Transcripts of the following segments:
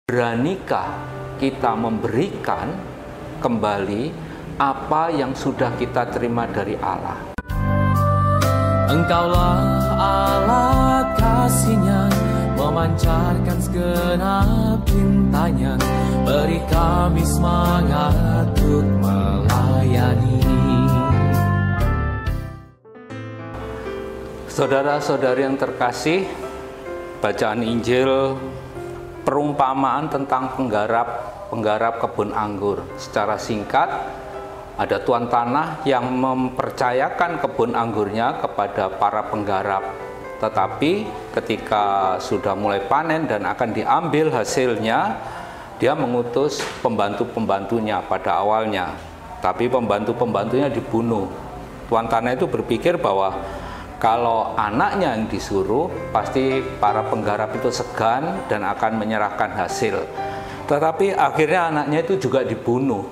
Beranikah kita memberikan kembali apa yang sudah kita terima dari Allah? Engkaulah Allah kasih-Nya, memancarkan segenap cintanya, beri kami semangat untuk melayani. Saudara-saudari yang terkasih, bacaan Injil perumpamaan tentang penggarap kebun anggur. Secara singkat, ada tuan tanah yang mempercayakan kebun anggurnya kepada para penggarap. Tetapi ketika sudah mulai panen dan akan diambil hasilnya, dia mengutus pembantu-pembantunya pada awalnya. Tapi pembantu-pembantunya dibunuh. Tuan tanah itu berpikir bahwa kalau anaknya yang disuruh, pasti para penggarap itu segan dan akan menyerahkan hasil. Tetapi akhirnya anaknya itu juga dibunuh.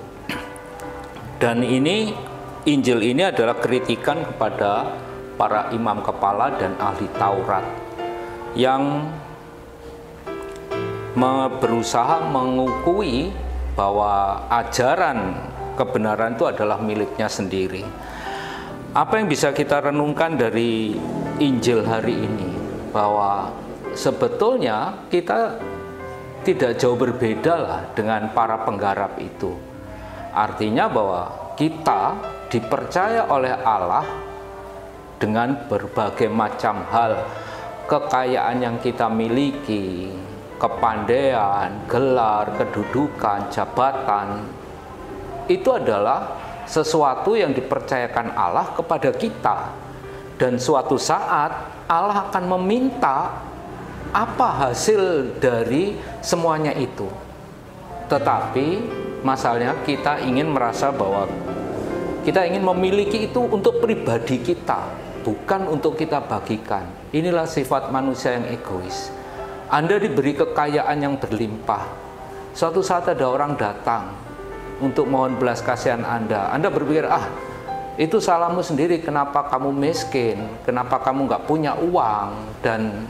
Dan Injil ini adalah kritikan kepada para imam kepala dan ahli Taurat yang berusaha mengukui bahwa ajaran kebenaran itu adalah miliknya sendiri. Apa yang bisa kita renungkan dari Injil hari ini? Bahwa sebetulnya kita tidak jauh berbeda lah dengan para penggarap itu. Artinya bahwa kita dipercaya oleh Allah dengan berbagai macam hal. Kekayaan yang kita miliki, kepandaian, gelar, kedudukan, jabatan, itu adalah sesuatu yang dipercayakan Allah kepada kita, dan suatu saat Allah akan meminta apa hasil dari semuanya itu. Tetapi masalahnya kita ingin merasa bahwa kita ingin memiliki itu untuk pribadi kita, bukan untuk kita bagikan. Inilah sifat manusia yang egois. Anda diberi kekayaan yang berlimpah, suatu saat ada orang datang untuk mohon belas kasihan Anda berpikir, itu salahmu sendiri, kenapa kamu miskin, kenapa kamu nggak punya uang, dan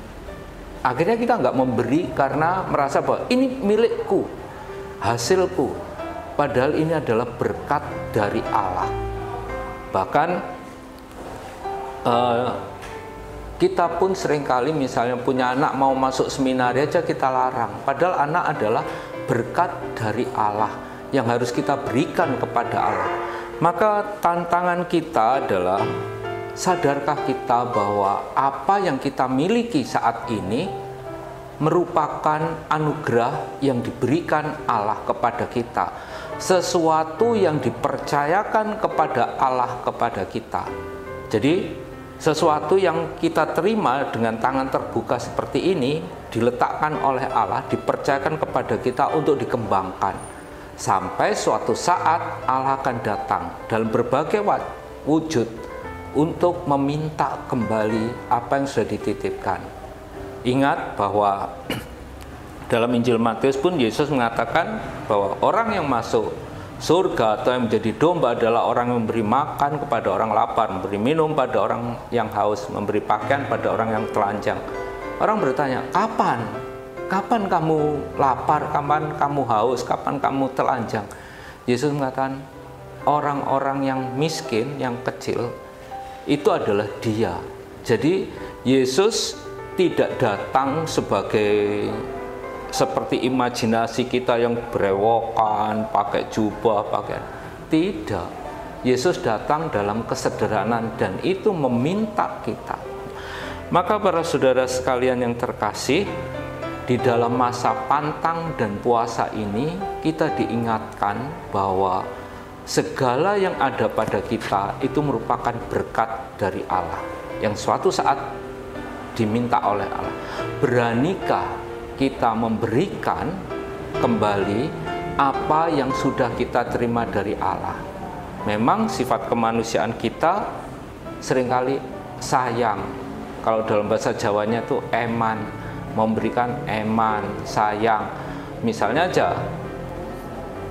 akhirnya kita nggak memberi karena merasa bahwa ini milikku, hasilku, padahal ini adalah berkat dari Allah. Bahkan kita pun seringkali misalnya punya anak mau masuk seminari aja kita larang, padahal anak adalah berkat dari Allah yang harus kita berikan kepada Allah. Maka tantangan kita adalah, sadarkah kita bahwa apa yang kita miliki saat ini merupakan anugerah yang diberikan Allah kepada kita, sesuatu yang dipercayakan kepada Allah kepada kita. Jadi sesuatu yang kita terima dengan tangan terbuka seperti ini diletakkan oleh Allah, dipercayakan kepada kita untuk dikembangkan. Sampai suatu saat Allah akan datang dalam berbagai wujud untuk meminta kembali apa yang sudah dititipkan. Ingat bahwa dalam Injil Matius pun Yesus mengatakan bahwa orang yang masuk surga atau yang menjadi domba adalah orang yang memberi makan kepada orang lapar, memberi minum pada orang yang haus, memberi pakaian pada orang yang telanjang. Orang bertanya, kapan kamu lapar, kapan kamu haus, kapan kamu telanjang? Yesus mengatakan, orang-orang yang miskin, yang kecil, itu adalah dia. Jadi Yesus tidak datang seperti imajinasi kita yang berewokan, pakai jubah, tidak. Yesus datang dalam kesederhanaan dan itu meminta kita. Maka para saudara sekalian yang terkasih, di dalam masa pantang dan puasa ini kita diingatkan bahwa segala yang ada pada kita itu merupakan berkat dari Allah yang suatu saat diminta oleh Allah. Beranikah kita memberikan kembali apa yang sudah kita terima dari Allah? Memang sifat kemanusiaan kita seringkali sayang. Kalau dalam bahasa Jawanya itu eman, memberikan eman, sayang. Misalnya aja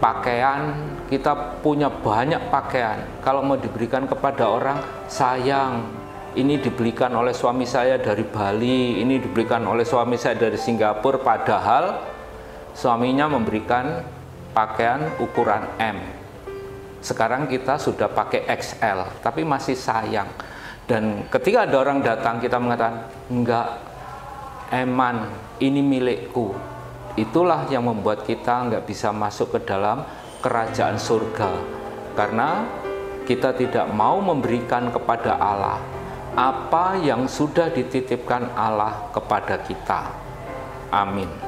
pakaian, kita punya banyak pakaian, kalau mau diberikan kepada orang, sayang, ini dibelikan oleh suami saya dari Bali, ini dibelikan oleh suami saya dari Singapura, padahal suaminya memberikan pakaian ukuran M. Sekarang kita sudah pakai XL, tapi masih sayang. Dan ketika ada orang datang, kita mengatakan, enggak, Eman, ini milikku. Itulah yang membuat kita enggak bisa masuk ke dalam kerajaan surga. Karena kita tidak mau memberikan kepada Allah apa yang sudah dititipkan Allah kepada kita. Amin.